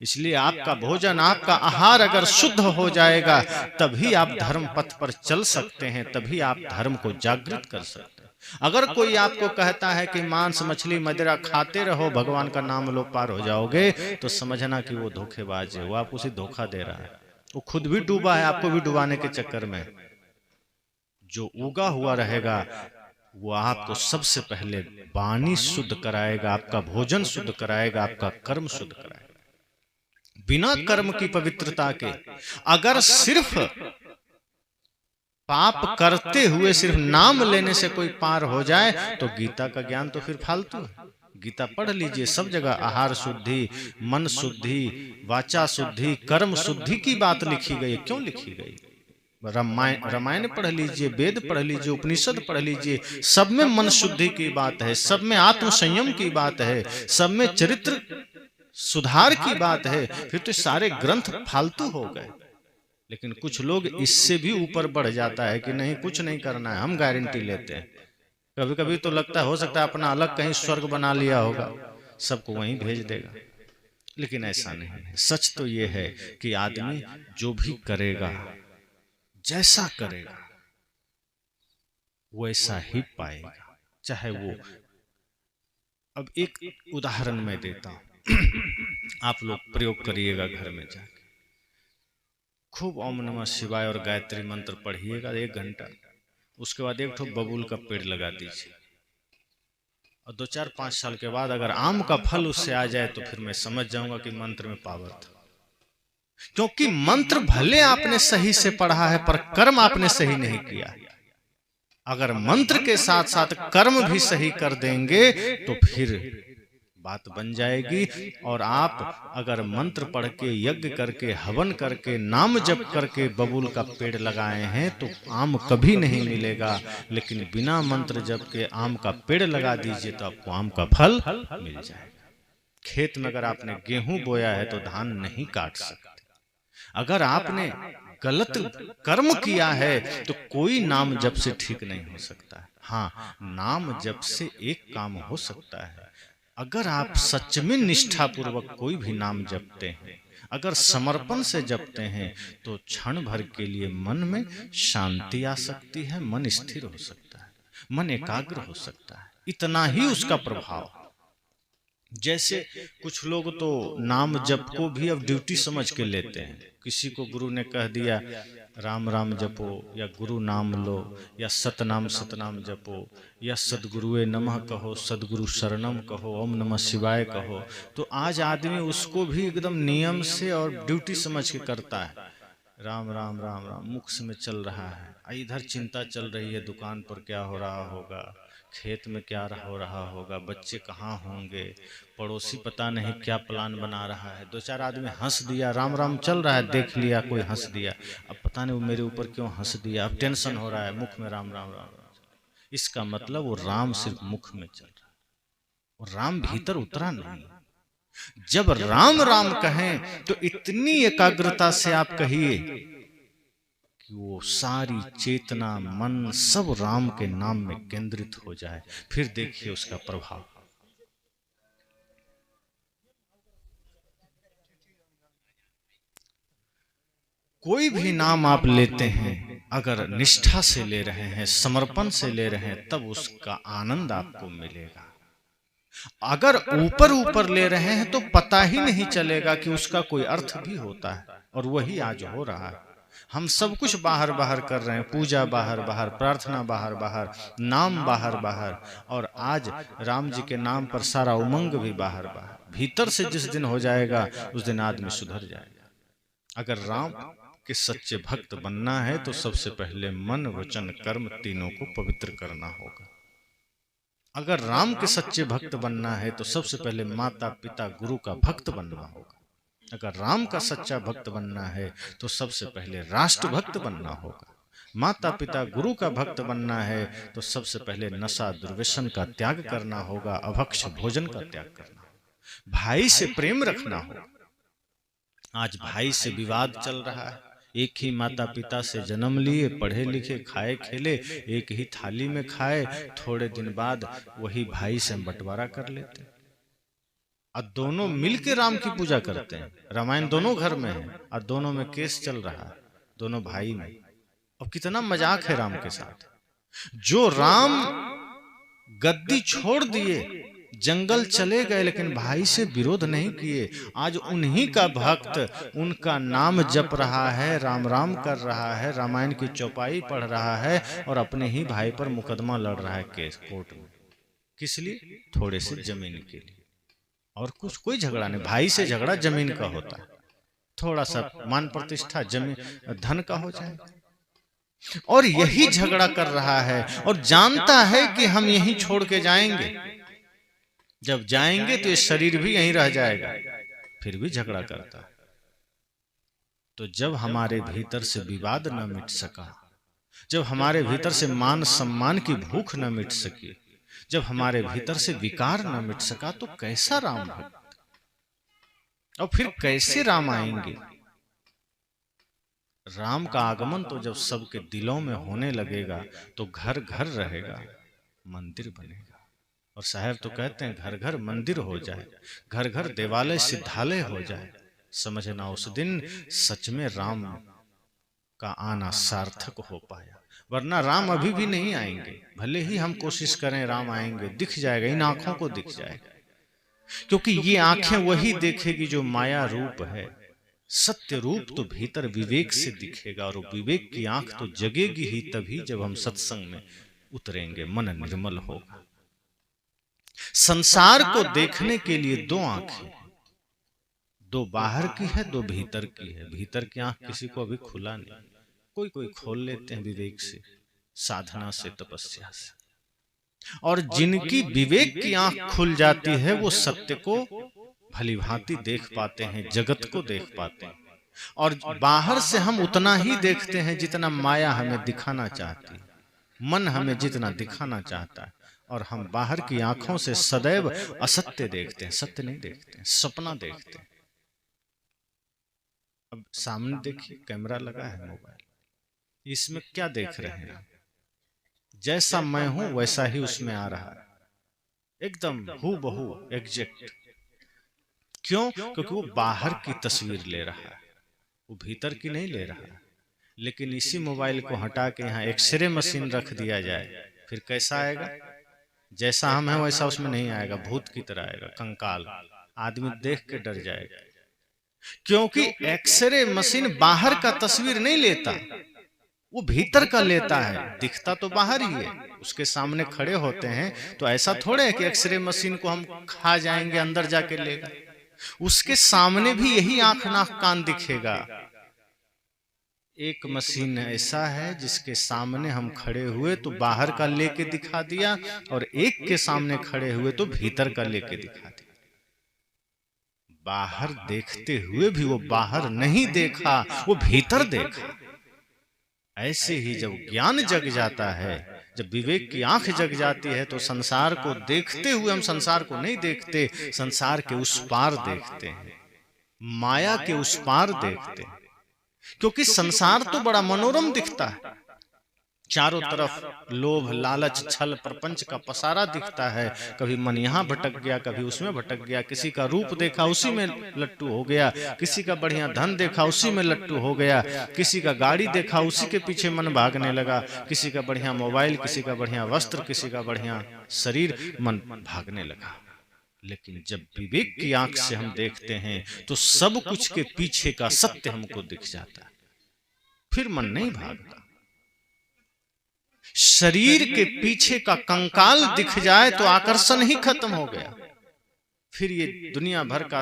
इसलिए आपका भोजन, आपका आहार अगर शुद्ध हो जाएगा, तभी आप धर्म पथ पर चल सकते हैं, तभी आप धर्म को जागृत कर सकते हैं। अगर कोई आपको कहता है कि मांस मछली मदिरा खाते रहो, भगवान का नाम लो पार हो जाओगे, तो समझना कि वो धोखेबाज है, वो आपको उसे धोखा दे रहा है। वो खुद भी डूबा है, आपको भी डुबाने के चक्कर में। जो उगा हुआ रहेगा वो आपको सबसे पहले वाणी शुद्ध कराएगा, आपका भोजन शुद्ध कराएगा, आपका कर्म शुद्ध कराएगा। बिना कर्म की पवित्रता के अगर सिर्फ पाप करते हुए सिर्फ नाम लेने से कोई पार हो जाए, तो गीता का ज्ञान तो फिर फालतू है। गीता पढ़ लीजिए, सब जगह आहार शुद्धि, मन शुद्धि, वाचा शुद्धि, कर्म शुद्धि की बात लिखी गई। क्यों लिखी गई? रामायण पढ़ लीजिए, वेद पढ़ लीजिए, उपनिषद पढ़ लीजिए, सब में मन शुद्धि की बात है, सब में आत्म संयम की बात है, सब में चरित्र सुधार की बात है। फिर तो सारे ग्रंथ फालतू हो गए। लेकिन कुछ लोग इससे भी ऊपर बढ़ जाता है कि नहीं कुछ नहीं करना है, हम गारंटी लेते हैं। कभी कभी तो लगता हो सकता है अपना अलग कहीं स्वर्ग बना लिया होगा, सबको वहीं भेज देगा। लेकिन ऐसा नहीं है। सच तो यह है कि आदमी जो भी करेगा, जैसा करेगा, वैसा ही पाएगा, चाहे वो। अब एक उदाहरण मैं देता हूं, आप लोग प्रयोग करिएगा घर में जाके। खूब ओम नमः शिवाय और गायत्री मंत्र पढ़िएगा 1 घंटा। उसके बाद एक ठो बबूल का पेड़ लगा दीजिए, और 2-4-5 साल के बाद अगर आम का फल उससे आ जाए, तो फिर मैं समझ जाऊंगा कि मंत्र में पावर था। क्योंकि मंत्र भले आपने सही से पढ़ा है, पर कर्म आपने सही नहीं किया। अगर मंत्र के साथ साथ कर्म भी सही कर देंगे, तो फिर बात बन जाएगी। और आप अगर मंत्र पढ़ के, यज्ञ करके, हवन करके, नाम जप करके बबूल का पेड़ लगाए हैं, तो आम कभी नहीं मिलेगा। लेकिन बिना मंत्र जप के आम का पेड़ लगा दीजिए, तो आपको आम का फल मिल जाएगा। खेत में अगर आपने गेहूं बोया है, तो धान नहीं काट सकते। अगर आपने गलत कर्म किया है, तो कोई नाम जप से ठीक नहीं हो सकता है। हाँ, नाम जप से एक काम हो सकता है। अगर आप सच में निष्ठा पूर्वक कोई भी नाम जपते हैं, अगर समर्पण से जपते हैं, तो क्षण भर के लिए मन में शांति आ सकती है, मन स्थिर हो सकता है, मन एकाग्र हो सकता है। इतना ही उसका प्रभाव। जैसे कुछ लोग तो नाम जप को भी अब ड्यूटी समझ के लेते हैं। किसी को गुरु ने कह दिया राम राम जपो, या गुरु नाम लो, या सतनाम सतनाम जपो, या सदगुरुए नमः कहो, सदगुरु शरणम कहो, ओम नमः शिवाय कहो, तो आज आदमी उसको भी एकदम नियम से और ड्यूटी समझ के करता है। राम राम राम राम मुख में चल रहा है, इधर चिंता चल रही है, दुकान पर क्या हो रहा होगा, खेत में क्या हो रहा होगा, बच्चे कहाँ होंगे, पड़ोसी पता नहीं क्या प्लान बना रहा है। 2-4 आदमी हंस दिया, राम राम चल रहा है, देख लिया कोई हंस दिया, अब पता नहीं वो मेरे ऊपर क्यों हंस दिया, अब टेंशन हो रहा है, मुख में राम राम राम राम। इसका मतलब वो राम सिर्फ मुख में चल रहा है, वो राम भीतर उतरा नहीं। जब राम राम कहें तो इतनी एकाग्रता से आप कहिए कि वो सारी चेतना, मन सब राम के नाम में केंद्रित हो जाए। फिर देखिए उसका प्रभाव। कोई भी नाम आप लेते हैं, अगर निष्ठा से ले रहे हैं, समर्पण से ले रहे हैं, तब उसका आनंद आपको मिलेगा। अगर ऊपर ऊपर ले रहे हैं, तो पता ही नहीं चलेगा कि उसका कोई अर्थ भी होता है। और वही आज हो रहा है। हम सब कुछ बाहर बाहर कर रहे हैं, पूजा बाहर बाहर, प्रार्थना बाहर बाहर, नाम बाहर बाहर, और आज राम जी के नाम पर सारा उमंग भी बाहर बाहर। भीतर से जिस दिन हो जाएगा, उस दिन आदमी सुधर जाएगा। अगर राम के सच्चे भक्त बनना है, तो सबसे पहले मन वचन कर्म तीनों को पवित्र करना होगा। अगर राम के सच्चे भक्त बनना है, तो सबसे पहले माता पिता गुरु का भक्त बनना होगा। अगर राम का सच्चा भक्त बनना है, तो सबसे पहले राष्ट्र भक्त बनना होगा। माता पिता गुरु का भक्त बनना है, तो सबसे पहले नशा दुर्व्यसन का त्याग करना होगा, अभक्ष भोजन का त्याग करना होगा, भाई से प्रेम रखना होगा। आज भाई से विवाद चल रहा है। एक ही माता पिता से जन्म लिए, पढ़े लिखे, खाए खेले, एक ही थाली में खाए, थोड़े दिन बाद वही भाई से बंटवारा कर लेते। और दोनों मिलके राम की पूजा करते हैं। रामायण दोनों घर में है और दोनों में केस चल रहा है, दोनों भाई में। अब कितना मजाक है राम के साथ। जो राम गद्दी छोड़ दिए, जंगल चले गए, लेकिन भाई से विरोध नहीं किए। आज उन्हीं का भक्त उनका नाम जप रहा है, राम राम कर रहा है, रामायण की चौपाई पढ़ रहा है और अपने ही भाई पर मुकदमा लड़ रहा है केस कोर्ट में। किस लिए? थोड़े से जमीन के लिए। और कुछ कोई झगड़ा नहीं, भाई से झगड़ा जमीन का होता है। थोड़ा सा मान प्रतिष्ठा जमीन धन का हो जाएगा। और यही झगड़ा कर रहा है और जानता है कि हम यहीं छोड़ के जाएंगे, जब जाएंगे तो ये शरीर भी यहीं रह जाएगा, फिर भी झगड़ा करता है। तो जब हमारे भीतर से विवाद न मिट सका, जब हमारे भीतर से मान सम्मान की भूख न मिट सकी, जब हमारे भीतर से विकार न मिट सका, तो कैसा राम भक्त और फिर कैसे राम आएंगे? राम का आगमन तो जब सबके दिलों में होने लगेगा तो घर घर रहेगा, मंदिर बनेगा। और साहब तो कहते हैं घर घर मंदिर हो जाए, घर घर देवालय सिद्धालय हो जाए, समझना उस दिन सच में राम का आना सार्थक हो पाया। वरना राम अभी भी नहीं आएंगे, भले ही हम कोशिश करें राम आएंगे, दिख जाएगा, इन आंखों को दिख जाएगा। क्योंकि ये आंखें वही देखेगी जो माया रूप है। सत्य रूप तो भीतर विवेक से दिखेगा, और विवेक की आंख तो जगेगी ही तभी जब हम सत्संग में उतरेंगे, मन निर्मल होगा। संसार को देखने के लिए दो आंखें, दो बाहर की है, दो भीतर की है। भीतर की आंख किसी को अभी खुला नहीं, कोई कोई खोल लेते हैं विवेक से, साधना से, तपस्या से। और जिनकी विवेक की आंख खुल जाती है वो सत्य को भली भांति देख पाते हैं, जगत को देख पाते हैं। और बाहर से हम उतना ही देखते हैं जितना माया हमें दिखाना चाहती है, मन हमें जितना दिखाना चाहता है। और हम बाहर की आंखों से सदैव असत्य देखते हैं, सत्य नहीं देखते हैं, सपना देखते हैं। अब सामने देखिए, कैमरा लगा है मोबाइल, इसमें क्या देख रहे हैं? जैसा मैं हूं वैसा ही उसमें आ रहा है, एकदम हूबहू एग्जैक्ट। क्यों? क्योंकि वो बाहर की तस्वीर ले रहा है, वो भीतर की नहीं ले रहा है। लेकिन इसी मोबाइल को हटा के यहाँ एक्सरे मशीन रख दिया जाए, फिर कैसा आएगा? जैसा हम हैं वैसा उसमें नहीं आएगा, भूत की तरह आएगा, कंकाल। आदमी देख के डर जाएगा। क्योंकि एक्सरे मशीन बाहर का तस्वीर नहीं लेता, वो भीतर का लेता है। दिखता तो बाहर ही है, उसके सामने खड़े होते हैं तो ऐसा थोड़े है कि एक्सरे मशीन को हम खा जाएंगे, अंदर जाके लेगा। उसके सामने भी यही आंख नाक कान दिखेगा। एक मशीन ऐसा है जिसके सामने हम खड़े हुए तो बाहर का लेके दिखा दिया, और एक के सामने खड़े हुए तो भीतर का लेके दिखा दिया। बाहर देखते हुए भी वो बाहर नहीं देखा, वो भीतर देखा। ऐसे ही जब ज्ञान जग जाता है, जब विवेक की आंख जग जाती है, तो संसार को देखते हुए हम संसार को नहीं देखते, संसार के उस पार देखते हैं, माया के उस पार देखते हैं। क्योंकि संसार तो बड़ा मनोरम दिखता है, चारों तरफ लोभ लालच छल प्रपंच का पसारा दिखता है। कभी मन यहाँ भटक गया, कभी उसमें भटक गया, किसी का रूप देखा उसी में लट्टू हो गया, किसी का बढ़िया धन देखा उसी में लट्टू हो गया, किसी का गाड़ी देखा उसी के पीछे मन भागने लगा, किसी का बढ़िया मोबाइल, किसी का बढ़िया वस्त्र, किसी का बढ़िया शरीर, मन भागने लगा। लेकिन जब विवेक की आंख से हम देखते हैं तो सब कुछ के पीछे का सत्य हमको दिख जाता है, फिर मन नहीं भागता। शरीर के पीछे का कंकाल दिख जाए तो आकर्षण ही खत्म हो गया, फिर ये दुनिया भर का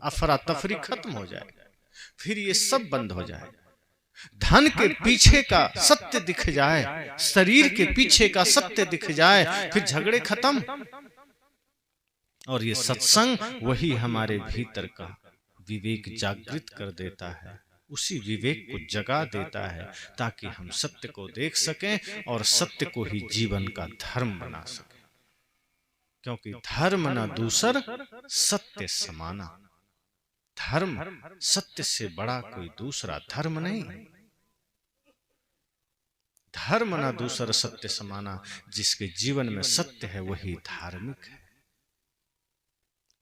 अफरा तफरी खत्म हो जाएगा, फिर ये सब बंद हो जाएगा। धन के पीछे का सत्य दिख जाए, शरीर के पीछे का सत्य दिख जाए, फिर झगड़े खत्म। और ये सत्संग वही हमारे भीतर का विवेक जागृत कर देता है, उसी विवेक को जगा देता है, ताकि हम सत्य को देख सकें और सत्य को ही जीवन का धर्म बना सकें। क्योंकि धर्म न दूसर सत्य समाना, धर्म सत्य से बड़ा कोई दूसरा धर्म नहीं। धर्म न दूसर सत्य समाना, जिसके जीवन में सत्य है वही धार्मिक है।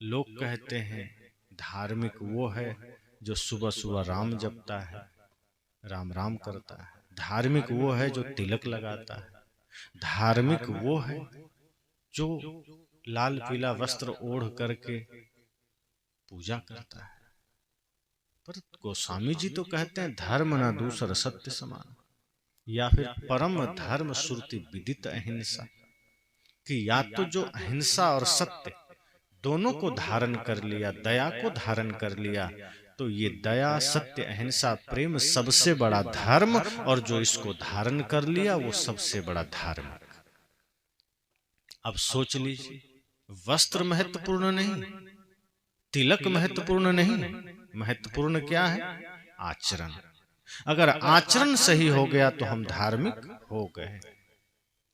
लोग कहते हैं धार्मिक वो है जो सुबह सुबह राम जपता है, राम राम करता है। धार्मिक वो है जो तिलक लगाता है। धार्मिक वो है जो लाल पीला वस्त्र ओढ़ करके पूजा करता है। पर गोस्वामी जी तो कहते हैं धर्म न दूसर सत्य समान, या फिर परम धर्म श्रुति विदित अहिंसा, कि या तो जो अहिंसा और सत्य दोनों को धारण कर लिया, दया को धारण कर लिया, तो ये दया सत्य अहिंसा प्रेम सबसे बड़ा धर्म, और जो इसको धारण कर लिया वो सबसे बड़ा धार्मिक। अब सोच लीजिए, वस्त्र महत्वपूर्ण नहीं, तिलक महत्वपूर्ण नहीं, महत्वपूर्ण क्या है? आचरण। अगर आचरण सही हो गया तो हम धार्मिक हो गए।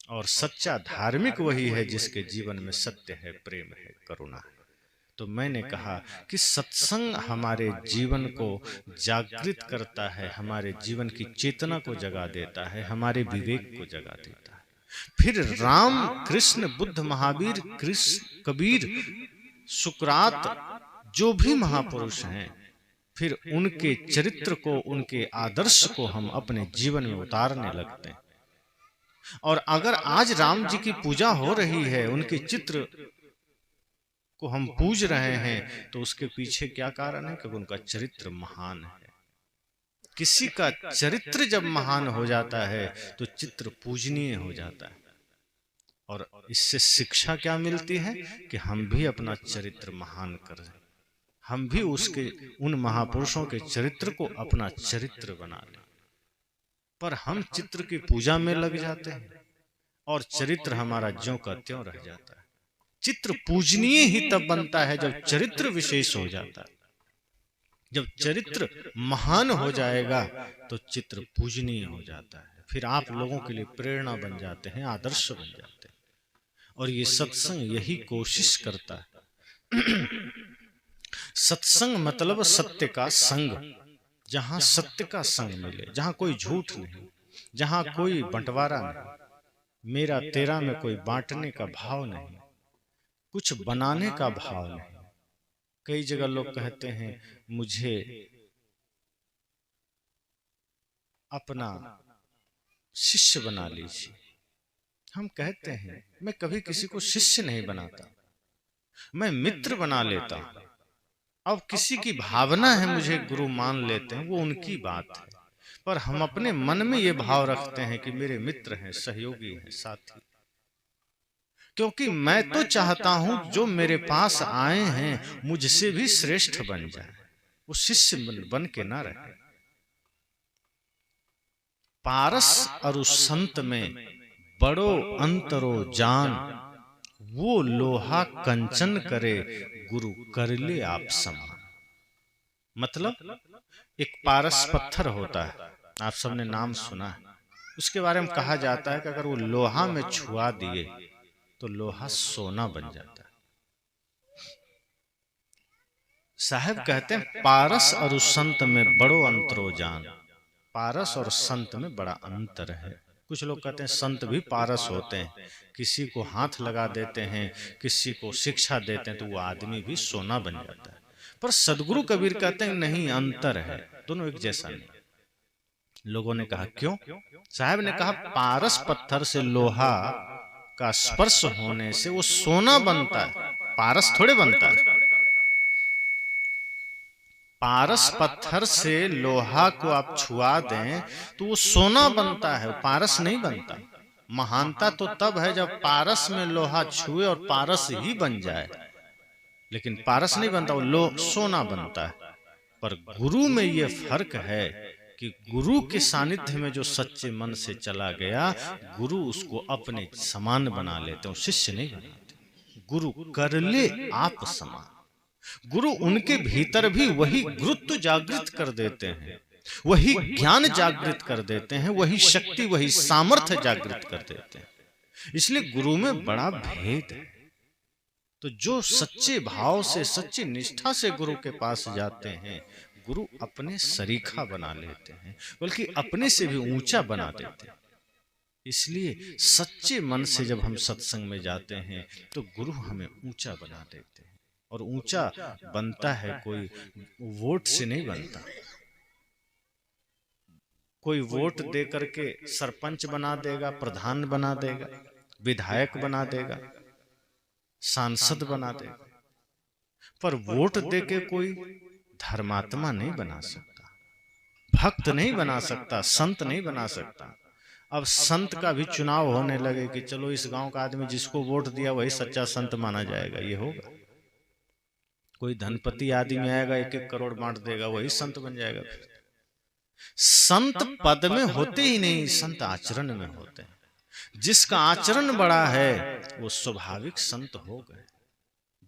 और सच्चा धार्मिक वही है जिसके जीवन में सत्य है, प्रेम है, करुणा है। तो मैंने कहा कि सत्संग हमारे जीवन को जागृत करता है, हमारे जीवन की चेतना को जगा देता है, हमारे विवेक को जगा देता है। फिर राम, कृष्ण, बुद्ध, महावीर, कृष्ण, कबीर, सुकरात, जो भी महापुरुष हैं, फिर उनके चरित्र को, उनके आदर्श को हम अपने जीवन में उतारने लगते हैं। और अगर आज राम जी की पूजा हो रही है, उनके चित्र को हम पूज रहे हैं, तो उसके पीछे क्या कारण है? क्योंकि उनका चरित्र महान है। किसी का चरित्र जब महान हो जाता है तो चित्र पूजनीय हो जाता है। और इससे शिक्षा क्या मिलती है? कि हम भी अपना चरित्र महान करें, हम भी उसके, उन महापुरुषों के चरित्र को अपना चरित्र बना लें। पर हम चित्र की पूजा में लग जाते हैं और चरित्र हमारा ज्यों का त्यों रह जाता है। चित्र पूजनीय ही तब बनता है जब चरित्र विशेष हो जाता है। जब चरित्र महान हो जाएगा तो चित्र पूजनीय हो जाता है। फिर आप लोगों के लिए प्रेरणा बन जाते हैं, आदर्श बन जाते हैं। और ये सत्संग यही कोशिश करता है। सत्संग मतलब सत्य का संग, जहां सत्य का संग मिले, जहां कोई झूठ नहीं, जहां कोई बंटवारा नहीं, मेरा तेरा में कोई बांटने का भाव नहीं, कुछ बनाने का भाव नहीं। कई जगह लोग कहते हैं मुझे अपना शिष्य बना लीजिए। हम कहते हैं मैं कभी किसी को शिष्य नहीं बनाता, मैं मित्र बना लेता हूं। अब किसी की भावना है मुझे गुरु मान लेते हैं, वो उनकी बात है। पर हम अपने मन में ये भाव रखते हैं कि मेरे मित्र हैं, सहयोगी हैं, साथी। क्योंकि मैं तो चाहता हूं जो मेरे पास आए हैं मुझसे भी श्रेष्ठ बन जाए, वो शिष्य बन के ना रहे। पारस और संत में बड़ो अंतरो जान, वो लोहा कंचन करे गुरु कर ले आप समान। मतलब एक पारस पत्थर होता है, आप सबने नाम सुना है। उसके बारे में कहा जाता है कि अगर वो लोहा में छुआ दिए तो लोहा सोना बन जाता है। साहब कहते हैं पारस और संत में बड़ो अंतरो जान। पारस और संत में बड़ा अंतर है। कुछ लोग कहते हैं संत भी पारस होते हैं, किसी को हाथ लगा देते हैं, किसी को शिक्षा देते हैं तो वो आदमी भी सोना बन जाता है। पर सदगुरु कबीर कहते हैं नहीं, अंतर है, दोनों एक जैसा नहीं। लोगों ने कहा क्यों? साहब ने कहा पारस पत्थर से लोहा का स्पर्श होने से वो सोना बनता है, पारस थोड़े बनता है। पारस पत्थर से लोहा को आप छुआ दें तो वो सोना बनता है, पारस नहीं बनता। महानता तो तब है जब पारस में लोहा छुए और पारस ही बन जाए, लेकिन पारस नहीं बनता, वो सोना बनता है। पर गुरु में ये फर्क है कि गुरु के सानिध्य में जो सच्चे मन से चला गया, गुरु उसको अपने समान बना लेते हैं, शिष्य नहीं बनाते। गुरु कर ले आप समान। गुरु उनके भीतर भी वही गुरुत्व जागृत कर देते हैं, वही ज्ञान जागृत कर देते हैं, वही शक्ति, वही सामर्थ्य जागृत कर देते हैं। इसलिए गुरु में बड़ा भेद है। तो जो सच्चे भाव से, सच्ची निष्ठा से गुरु के पास जाते हैं, गुरु अपने सरीखा बना लेते हैं, बल्कि अपने से भी ऊंचा बना देते हैं। इसलिए सच्चे मन से जब हम सत्संग में जाते हैं तो गुरु हमें ऊंचा बना देते हैं। और ऊंचा बनता है कोई वोट से नहीं बनता। कोई वोट दे करके सरपंच बना देगा, प्रधान बना देगा, विधायक बना देगा, सांसद बना देगा, पर वोट दे के कोई धर्मात्मा नहीं बना सकता, भक्त नहीं बना सकता, संत नहीं बना सकता। अब संत का भी चुनाव होने लगे कि चलो इस गांव का आदमी जिसको वोट दिया वही सच्चा संत माना जाएगा, ये होगा? कोई धनपति आदमी आएगा 1-1 करोड़ बांट देगा, वही संत बन जाएगा? फिर संत पद में होते ही नहीं, संत आचरण में होते हैं। जिसका आचरण बड़ा है वो स्वाभाविक संत हो गए।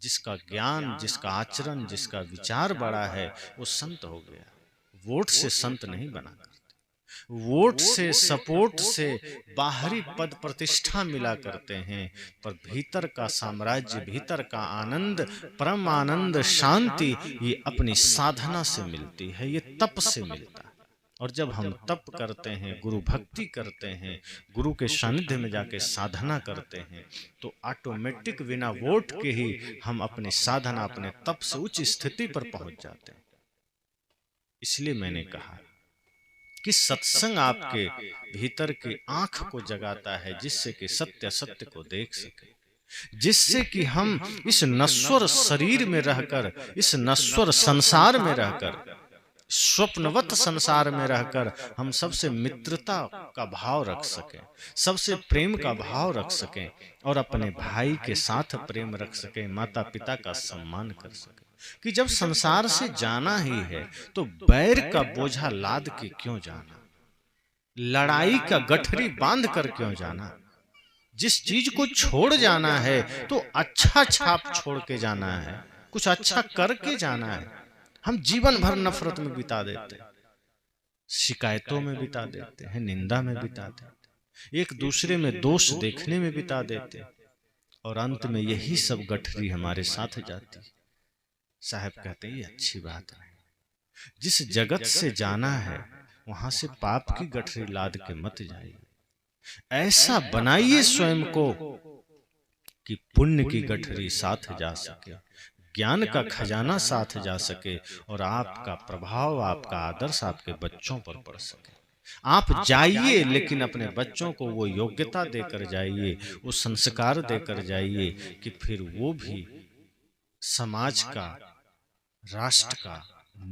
जिसका ज्ञान, जिसका आचरण, जिसका विचार बड़ा है वो संत हो गया। वोट से संत नहीं बना। वोट से, सपोर्ट से बाहरी पद प्रतिष्ठा मिला करते हैं, पर भीतर का साम्राज्य, भीतर का आनंद, परम आनंद, शांति ये अपनी साधना से मिलती है, ये तप से मिलता है। और जब हम तप करते हैं, गुरु भक्ति करते हैं, गुरु के सानिध्य में जाके साधना करते हैं, तो ऑटोमेटिक बिना वोट के ही हम अपनी साधना, अपने तप से उच्च स्थिति पर पहुंच जाते हैं। इसलिए मैंने कहा कि सत्संग आपके भीतर की आंख को जगाता है, जिससे कि सत्य सत्य को देख सके, जिससे कि हम इस नश्वर शरीर में रहकर, इस नश्वर संसार में रहकर, स्वप्नवत संसार में रहकर हम सबसे मित्रता का भाव रख सकें, सबसे प्रेम का भाव रख सकें, और अपने भाई के साथ प्रेम रख सकें, माता पिता का सम्मान कर सकें। कि जब संसार से जाना ही है तो बैर का बोझा लाद के क्यों जाना, लड़ाई का गठरी बांध कर क्यों जाना। जिस चीज को छोड़ जाना है तो अच्छा छाप छोड़ के जाना है, कुछ अच्छा करके जाना है। हम जीवन भर नफरत में बिता देते हैं, शिकायतों में बिता देते हैं, निंदा में बिता देते हैं, एक दूसरे में दोष देखने में बिता देते हैं, और अंत में यही सब गठरी हमारे साथ जाती है। साहब कहते हैं ये अच्छी बात है, जिस जगत से जाना है वहां से पाप की गठरी लाद के मत जाइए। ऐसा बनाइए स्वयं को कि पुण्य की गठरी साथ जा सके, ज्ञान का खजाना साथ जा सके, और आपका प्रभाव, आपका आदर्श आपके बच्चों पर पड़ सके। आप जाइए, लेकिन अपने बच्चों को वो योग्यता देकर जाइए, वो संस्कार देकर जाइए कि फिर वो भी समाज का, राष्ट्र का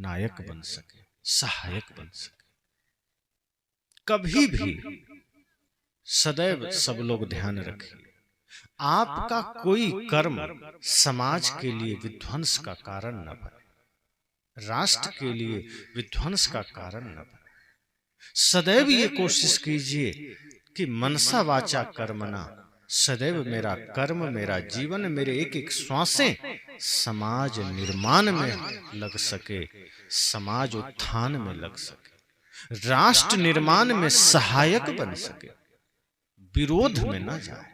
नायक बन सके, सहायक बन सके। कभी भी सदैव सब लोग ध्यान रखें, आपका कोई कर्म समाज के लिए विध्वंस का कारण न बने, राष्ट्र के लिए विध्वंस का कारण न बने। सदैव ये कोशिश कीजिए कि मनसा वाचा कर्मणा, सदैव मेरा कर्म, मेरा जीवन, मेरे एक एक श्वासें समाज निर्माण में लग सके, समाज उत्थान में लग सके, राष्ट्र निर्माण में सहायक बन सके, विरोध में न जाए।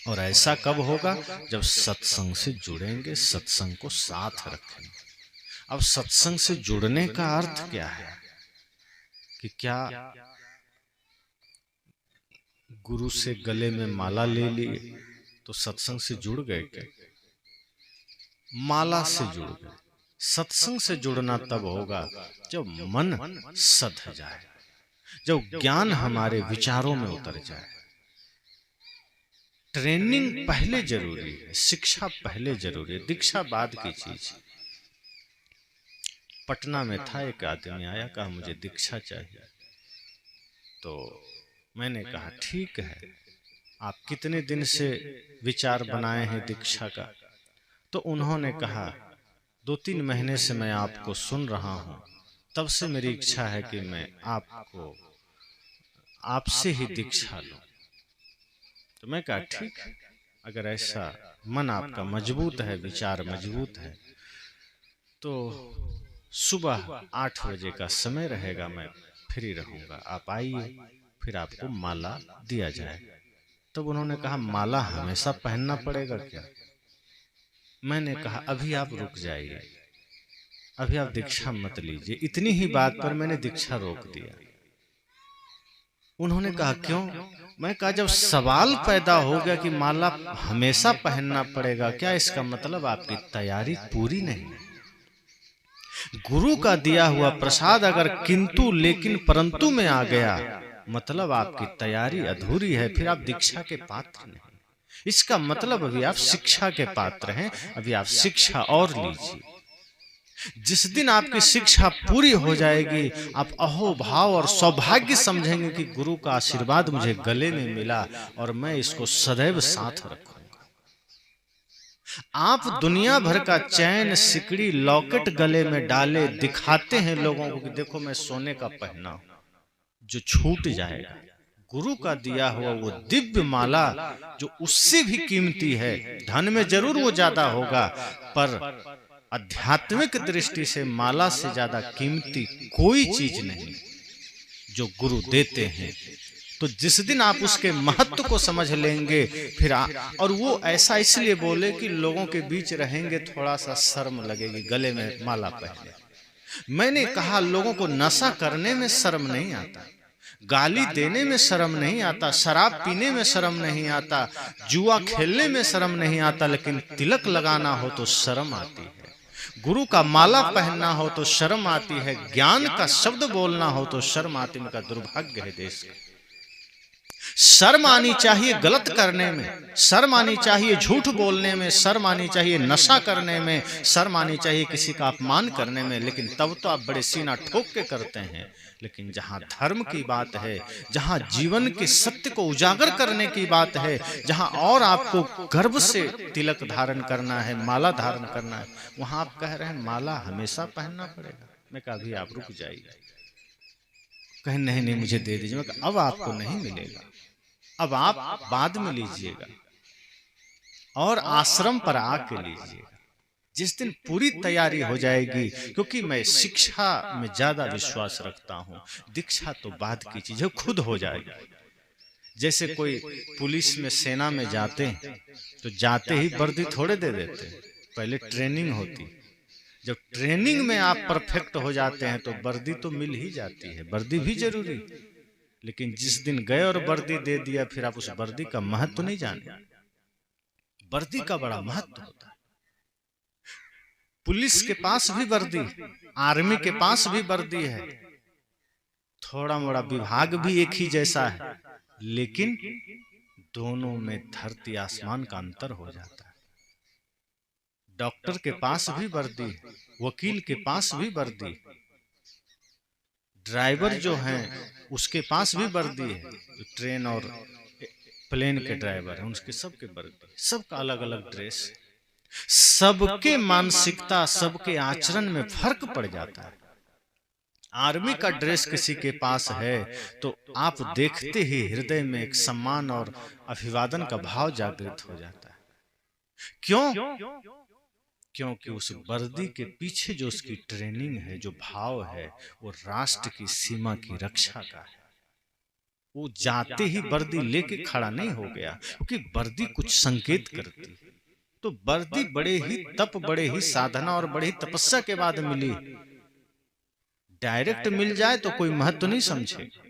और ऐसा कब होगा? जब सत्संग से जुड़ेंगे, सत्संग को साथ रखेंगे। अब सत्संग से जुड़ने का अर्थ क्या है? कि क्या गुरु से गले में माला ले लिए तो सत्संग से जुड़ गए क्या? माला से जुड़ गए। सत्संग से जुड़ना तब होगा जब मन सध जाए, जब ज्ञान हमारे विचारों में उतर जाए। ट्रेनिंग पहले जरूरी है, शिक्षा पहले जरूरी है, दीक्षा बाद की चीज। पटना में था, एक आदमी आया, कहा मुझे दीक्षा चाहिए। तो मैंने कहा ठीक है, आप कितने दिन से विचार बनाए हैं दीक्षा का? तो उन्होंने कहा 2-3 महीने से मैं आपको सुन रहा हूं, तब से मेरी इच्छा है कि मैं आपसे ही दीक्षा लूं। तो मैं कहा ठीक है, अगर ऐसा मन आपका मजबूत है, विचार मजबूत है, तो सुबह 8 बजे का समय रहेगा, मैं फ्री रहूंगा, आप आइए, फिर आपको माला दिया जाएगा। तब उन्होंने कहा माला हमेशा पहनना पड़ेगा क्या? मैंने कहा अभी आप रुक जाइए, अभी आप दीक्षा मत लीजिए। इतनी ही बात पर मैंने दीक्षा रोक दिया। उन्होंने कहा क्यों? मैं कहा जब सवाल पैदा हो गया कि माला हमेशा पहनना पड़ेगा, क्या इसका मतलब आपकी तैयारी पूरी नहीं है? गुरु का दिया हुआ प्रसाद अगर किंतु लेकिन परंतु में आ गया, मतलब आपकी तैयारी अधूरी है, फिर आप दीक्षा के पात्र नहीं। इसका मतलब अभी आप शिक्षा के पात्र हैं, अभी आप शिक्षा और लीजिए। जिस दिन आपकी शिक्षा पूरी हो जाएगी, आप अहोभाव और सौभाग्य समझेंगे कि गुरु का आशीर्वाद मुझे गले में मिला और मैं इसको सदैव साथ रखूंगा। आप दुनिया भर का चैन, सिकड़ी, लॉकेट गले में डाले दिखाते हैं लोगों को कि देखो मैं सोने का पहना हूं, जो छूट जाएगा। गुरु का दिया हुआ वो दिव्य माला जो उससे भी कीमती है, धन में जरूर वो ज्यादा होगा, पर आध्यात्मिक दृष्टि से माला से ज्यादा कीमती कोई चीज नहीं जो गुरु देते हैं। तो जिस दिन आप उसके महत्व को समझ लेंगे, फिर और वो ऐसा इसलिए बोले कि लोगों के बीच रहेंगे थोड़ा सा शर्म लगेगी गले में माला पहने। मैंने कहा लोगों को नशा करने में शर्म नहीं आता, गाली देने में शर्म नहीं आता, शराब पीने में शर्म नहीं आता, जुआ खेलने में शर्म नहीं आता, लेकिन तिलक लगाना हो तो शर्म आती है। गुरु का माला पहनना हो तो शर्म आती है, ज्ञान का शब्द बोलना हो तो शर्म आती है। का दुर्भाग्य है देश का। शर्म आनी चाहिए गलत करने में, शर्म आनी चाहिए झूठ बोलने में, शर्म आनी चाहिए नशा करने में, शर्म आनी चाहिए किसी का अपमान करने में, लेकिन तब तो आप बड़े सीना ठोक के करते हैं। लेकिन जहां धर्म की बात है, जहां जीवन के सत्य को उजागर करने की बात है, जहां और आपको गर्व से तिलक धारण करना है, माला धारण करना है, वहां आप कह रहे हैं माला हमेशा पहनना पड़ेगा। मैं कहा अभी आप रुक जाइए। कहें नहीं नहीं मुझे दे दीजिए। मैं कहा अब आपको नहीं मिलेगा, अब आप बाद में लीजिएगा और आश्रम पर आके लीजिएगा जिस दिन पूरी तैयारी हो जाएगी। क्योंकि मैं शिक्षा में ज्यादा विश्वास रखता हूं, दीक्षा तो बाद की चीज है, खुद हो जाएगी। जैसे कोई पुलिस में, सेना में जाते हैं तो जाते ही वर्दी थोड़े दे देते हैं, पहले ट्रेनिंग होती। जब ट्रेनिंग में आप परफेक्ट हो जाते हैं तो वर्दी तो मिल ही जाती है, वर्दी भी जरूरी। लेकिन जिस दिन गए और वर्दी दे दिया, फिर आप उस वर्दी का महत्व नहीं जाने। वर्दी का बड़ा महत्व होता है। पुलिस के पास भी वर्दी, आर्मी के पास भी वर्दी है, थोड़ा मोड़ा विभाग भी एक ही जैसा है, लेकिन दोनों में धरती आसमान का अंतर हो जाता है। डॉक्टर के पास भी वर्दी, वकील के पास भी वर्दी, ड्राइवर जो हैं उसके पास भी वर्दी है, जो ट्रेन और प्लेन के ड्राइवर हैं उनके सबके वर्दी, सबका अलग अलग ड्रेस। सबके मानसिकता, सबके आचरण में फर्क पड़ जाता है। आर्मी का ड्रेस किसी के पास है तो आप देखते ही हृदय में एक सम्मान और अभिवादन का भाव जागृत हो जाता है। क्यों? क्योंकि उस वर्दी के पीछे जो उसकी ट्रेनिंग है, जो भाव है, वो राष्ट्र की सीमा की रक्षा का है। वो जाते ही वर्दी लेके खड़ा नहीं हो गया, क्योंकि वर्दी कुछ संकेत करती है। तो वर्दी बड़े ही तप, बड़े ही साधना और बड़े ही तपस्या के बाद मिली। डायरेक्ट मिल जाए तो कोई महत्व नहीं समझेगा।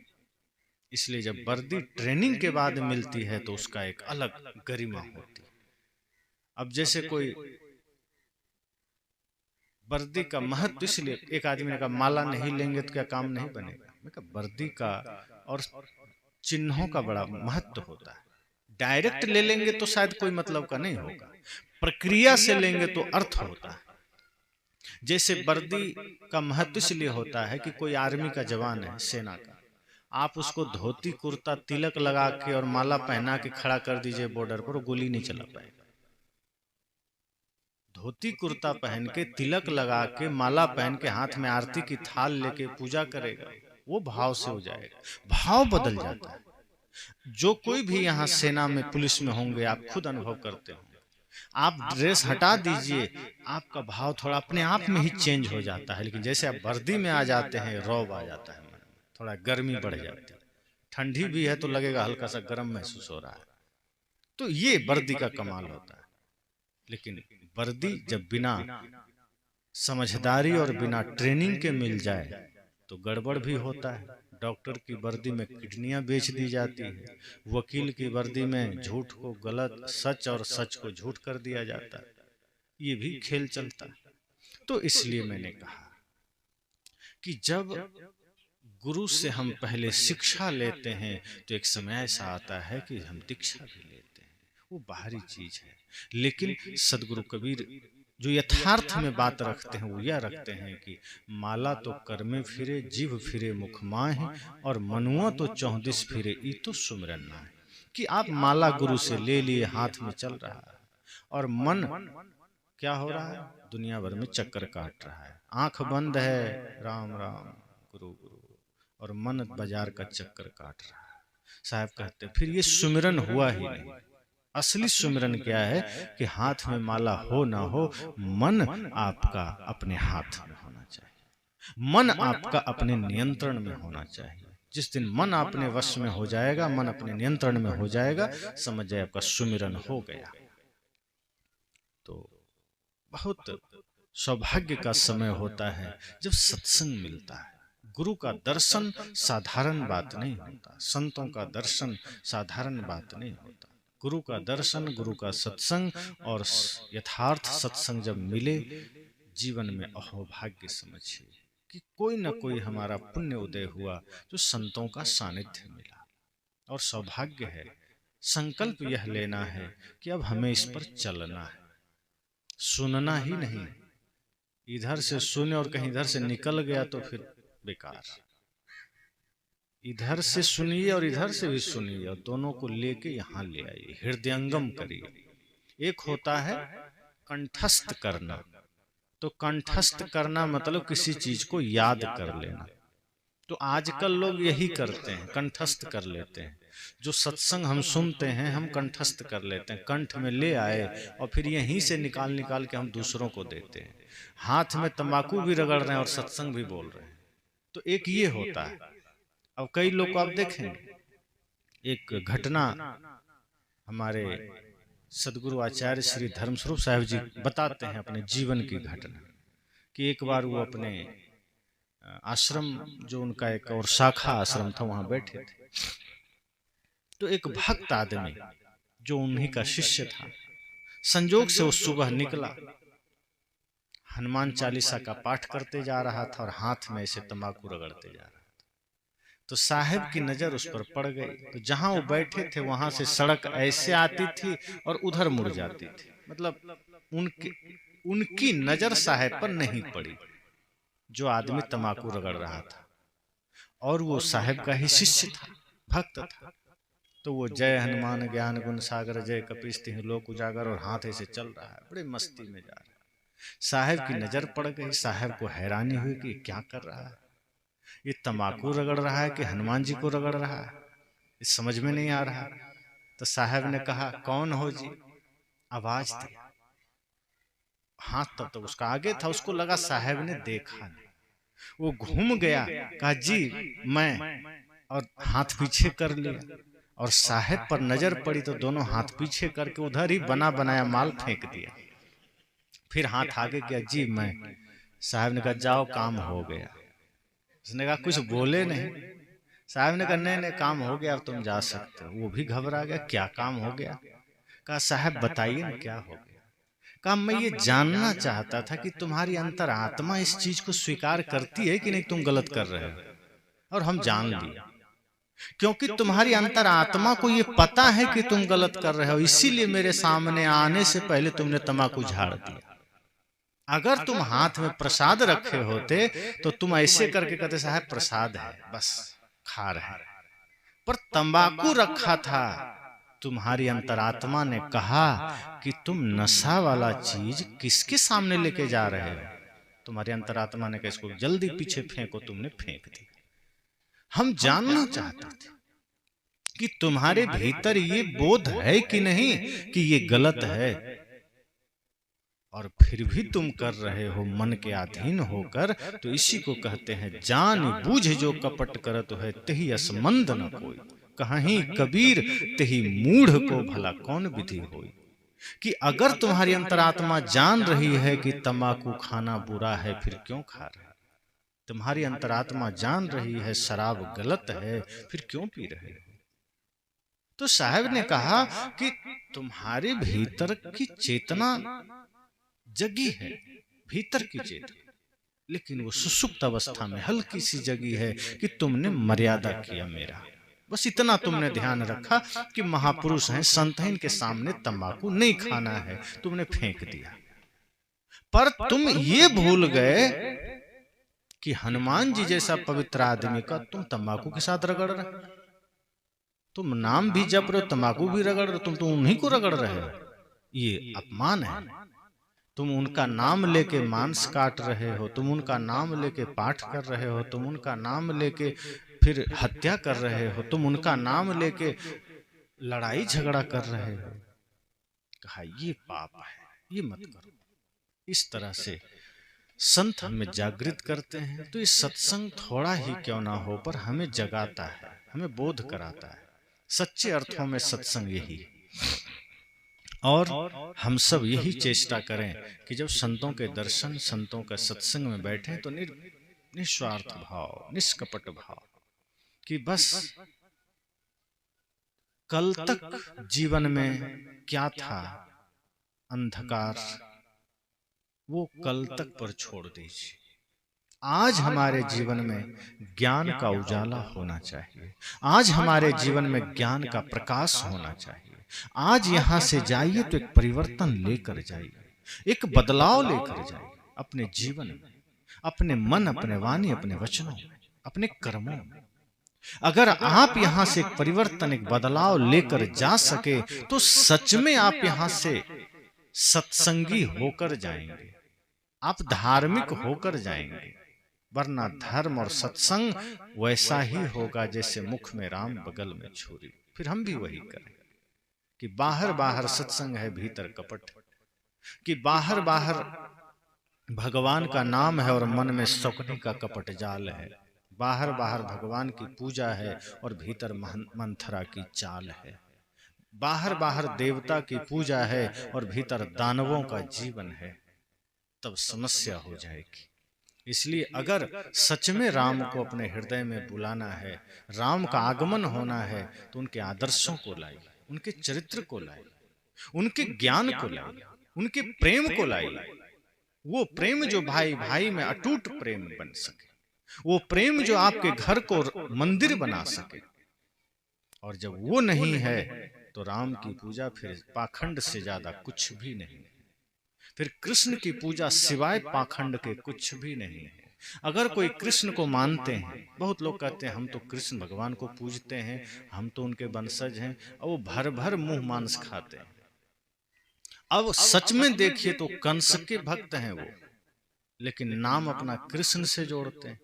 इसलिए जब वर्दी ट्रेनिंग के बाद मिलती है तो उसका एक अलग गरिमा होती है। अब जैसे कोई वर्दी का महत्व, इसलिए एक आदमी ने कहा माला नहीं लेंगे तो क्या काम नहीं बनेगा। मैं कहा वर्दी का और चिन्हों का बड़ा महत्व होता है। डायरेक्ट ले लेंगे तो शायद कोई मतलब का नहीं होगा, प्रक्रिया से लेंगे तो अर्थ होता है। जैसे वर्दी का महत्व इसलिए होता है कि कोई आर्मी का जवान है, सेना का, आप उसको धोती कुर्ता तिलक लगा के और माला पहना के खड़ा कर दीजिए बॉर्डर पर, वो गोली नहीं चला पाएगा। धोती कुर्ता पहन के, तिलक लगा के, माला पहन के, हाथ में आरती की थाल लेके पूजा करेगा, वो भाव से हो जाएगा, भाव बदल जाता है। जो कोई भी यहाँ सेना में, पुलिस में होंगे, आप खुद अनुभव करते होंगे। आप ड्रेस हटा दीजिए, आपका भाव थोड़ा अपने आप में ही चेंज हो जाता है। लेकिन जैसे आप वर्दी में आ जाते हैं, रौब आ जाता है, थोड़ा गर्मी बढ़ जाती है, ठंडी भी है तो लगेगा हल्का सा गर्म महसूस हो रहा है। तो ये वर्दी का कमाल होता है। लेकिन वर्दी जब बिना समझदारी और बिना ट्रेनिंग के मिल जाए तो गड़बड़ भी होता है, डॉक्टर की वर्दी में किडनियां बेच दी जाती है, वकील की वर्दी में झूठ को गलत, सच और सच को झूठ कर दिया जाता है। ये भी खेल चलता है। तो इसलिए मैंने कहा कि जब गुरु से हम पहले शिक्षा लेते हैं तो एक समय ऐसा आता है कि हम दीक्षा भी लेते हैं, वो बाहरी चीज है। लेकिन सदगुरु कबीर जो यथार्थ में बात रखते हैं वो यह रखते हैं कि माला तो कर में फिरे, जीव फिरे मुख माहे, और मनुआ तो 34 फिरे, ई तो सुमिरन ना है। कि आप माला गुरु से ले लिए, हाथ में चल रहा है, और मन क्या हो रहा है, दुनिया भर में चक्कर काट रहा है। आंख बंद है, राम राम गुरु गुरु, और मन बाजार का चक्कर काट रहा है। साहब कहते फिर ये सुमिरन हुआ ही नहीं। असली सुमिरन क्या है कि हाथ में माला हो ना हो, मन आपका अपने हाथ में होना चाहिए, मन आपका अपने नियंत्रण में होना चाहिए। जिस दिन मन अपने वश में हो जाएगा, मन अपने नियंत्रण में हो जाएगा, समझ जाए आपका सुमिरन हो गया। तो बहुत सौभाग्य का समय होता है जब सत्संग मिलता है। गुरु का दर्शन साधारण बात नहीं होता, संतों का दर्शन साधारण बात नहीं होता। गुरु का दर्शन, गुरु का सत्संग और यथार्थ सत्संग जब मिले जीवन में अहोभाग्य समझिए कि कोई न कोई हमारा पुण्य उदय हुआ जो संतों का सानिध्य मिला। और सौभाग्य है, संकल्प यह लेना है कि अब हमें इस पर चलना है, सुनना ही नहीं। इधर से सुने और कहीं इधर से निकल गया तो फिर बेकार। इधर से सुनिए और इधर से भी सुनिए, और दोनों को लेके यहाँ ले आइए, हृदयंगम करिए। एक होता है कंठस्थ करना, तो कंठस्थ करना मतलब किसी चीज को याद कर लेना। तो आजकल लोग यही करते हैं, कंठस्थ कर लेते हैं। जो सत्संग हम सुनते हैं हम कंठस्थ कर लेते हैं, कंठ में ले आए और फिर यहीं से निकाल निकाल के हम दूसरों को देते हैं। हाथ में तंबाकू भी रगड़ रहे हैं और सत्संग भी बोल रहे हैं। तो एक ये होता है। अब कई लोग को आप देखेंगे, एक घटना हमारे सदगुरु आचार्य श्री धर्मस्वरूप साहब जी बताते हैं अपने जीवन की घटना, कि एक बार वो अपने आश्रम, जो उनका एक और शाखा आश्रम था, वहां बैठे थे। तो एक भक्त आदमी जो उन्हीं का शिष्य था, संजोग से वो सुबह निकला, हनुमान चालीसा का पाठ करते जा रहा था और हाथ में ऐसे तंबाकू रगड़ते जा रहा था। तो साहब की नजर उस पर पड़ गई। तो जहां वो बैठे थे वहां से सड़क ऐसे आती थी और उधर मुड़ जाती थी, मतलब उनकी नजर साहब पर नहीं पड़ी, जो आदमी तंबाकू रगड़ रहा था, और वो साहब का ही शिष्य था, भक्त था। तो वो जय हनुमान ज्ञान गुण सागर, जय कपीस तिहुँ लोक उजागर, और हाथ ऐसे चल रहा है, बड़े मस्ती में जा रहा है। साहब की नजर पड़ गई। साहब को हैरानी हुई कि क्या कर रहा है, ये तंबाकू रगड़ रहा है कि हनुमान जी को रगड़ रहा है, इस समझ में नहीं आ रहा। तो साहब ने कहा, कौन हो जी? आवाज दी, हाथ तो उसका आगे था, उसको लगा साहब ने देखा नहीं। वो घूम गया, कहा जी मैं, और हाथ पीछे कर लिया। और साहब पर नजर पड़ी तो दोनों हाथ पीछे करके उधर ही बना बनाया माल फेंक दिया। फिर हाथ आगे किया, जी मैं। साहब ने कहा जाओ, काम हो गया। उसने कहा कुछ बोले नहीं। साहब ने कहा नहीं नहीं, काम हो गया, अब तुम जा सकते हो। वो भी घबरा गया, क्या काम हो गया? कहा साहब बताइए ना क्या हो गया। कहा मैं ये जानना चाहता था कि तुम्हारी अंतरात्मा इस चीज को स्वीकार करती है कि नहीं तुम गलत कर रहे हो, और हम जान लिए, क्योंकि तुम्हारी अंतरात्मा को ये पता है कि तुम गलत कर रहे हो, इसीलिए मेरे सामने आने से पहले तुमने तंबाकू झाड़ दिया। अगर तुम हाथ में प्रसाद रखे होते तो तुम ऐसे करके कहते साहब प्रसाद है, बस खा रहे हैं। पर तंबाकू रखा था, तुम्हारी अंतरात्मा ने कहा कि तुम नशा वाला चीज किसके सामने लेके जा रहे हो। तुम्हारी अंतरात्मा ने कहा इसको जल्दी पीछे फेंको, तुमने फेंक दिया। हम जानना चाहते थे कि तुम्हारे भीतर ये बोध है कि नहीं कि ये गलत है, और फिर भी तुम कर रहे हो मन के अधीन होकर। तो इसी को कहते हैं जान बूझ जो कपट करत है, तही असमंद न कोई, कहीं कबीर तही मूढ़ को भला कौन विधि होई। कि अगर तुम्हारी अंतरात्मा जान रही है कि तंबाकू खाना बुरा है, फिर क्यों खा रहे? तुम्हारी अंतरात्मा जान रही है शराब गलत है, फिर क्यों पी रहे हो? तो साहब ने कहा कि तुम्हारे भीतर की चेतना जगी है, भीतर की चेतना, लेकिन वो सुषुप्त अवस्था में हल्की सी जगी है कि तुमने मर्यादा किया मेरा। बस इतना तुमने ध्यान रखा कि महापुरुष हैं, संत हैं, इनके सामने तंबाकू नहीं खाना है, तुमने फेंक दिया। पर तुम ये भूल गए कि हनुमान जी जैसा पवित्र आदमी का तुम तंबाकू के साथ रगड़ रहे, तुम नाम भी जप रहे हो, तंबाकू भी रगड़ रहे, तुम तो उन्हीं को रगड़ रहे हो। ये अपमान है। तुम उनका नाम लेके मांस काट रहे हो, तुम उनका नाम लेके पाठ कर रहे हो, तुम उनका नाम लेके फिर हत्या कर रहे हो, तुम उनका नाम लेके लड़ाई झगड़ा कर रहे हो। कहा ये पाप है, ये मत करो। इस तरह से संत हमें जागृत करते हैं। तो ये सत्संग थोड़ा ही क्यों ना हो, पर हमें जगाता है, हमें बोध कराता है। सच्चे अर्थों में सत्संग यही है। और हम सब यही चेष्टा करें कि जब संतों के दर्शन, संतों का सत्संग में बैठे तो निस्वार्थ भाव, निष्कपट भाव कि बस कल तक जीवन में क्या था अंधकार, वो कल तक पर छोड़ दीजिए। आज हमारे जीवन में ज्ञान का उजाला होना चाहिए, आज हमारे जीवन में ज्ञान का प्रकाश होना चाहिए। आज यहां से जाइए तो एक परिवर्तन लेकर जाइए, एक बदलाव लेकर जाइए अपने जीवन में, अपने मन, अपने वाणी, अपने वचनों में, अपने कर्मों में। अगर आप यहां से एक परिवर्तन, एक बदलाव लेकर जा सके तो सच में आप यहां से सत्संगी होकर जाएंगे, आप धार्मिक होकर जाएंगे। वरना धर्म और सत्संग वैसा ही होगा जैसे मुख में राम बगल में छुरी। फिर हम भी वही करें कि बाहर बाहर सत्संग है, भीतर कपट, कि बाहर बाहर भगवान का नाम है और मन में शौकनी का कपट जाल है, बाहर बाहर भगवान की पूजा है और भीतर मंथरा की चाल है, बाहर बाहर देवता की पूजा है और भीतर दानवों का जीवन है। तब समस्या हो जाएगी। इसलिए अगर सच में राम को अपने हृदय में बुलाना है, राम का आगमन होना है, तो उनके आदर्शों को लाइए, उनके चरित्र को लाइए, उनके ज्ञान को लाइए, उनके प्रेम को लाइए। वो प्रेम जो भाई भाई में अटूट प्रेम बन सके, वो प्रेम जो आपके घर को मंदिर बना सके। और जब वो नहीं है तो राम की पूजा फिर पाखंड से ज्यादा कुछ भी नहीं, फिर कृष्ण की पूजा सिवाय पाखंड के कुछ भी नहीं है। अगर कोई कृष्ण को मानते हैं, बहुत लोग कहते हैं हम तो कृष्ण भगवान को पूजते हैं, हम तो उनके वंशज हैं, और वो भर भर मुंह मांस खाते हैं। अब सच में देखिए तो कंस के भक्त हैं वो, लेकिन नाम अपना कृष्ण से जोड़ते हैं।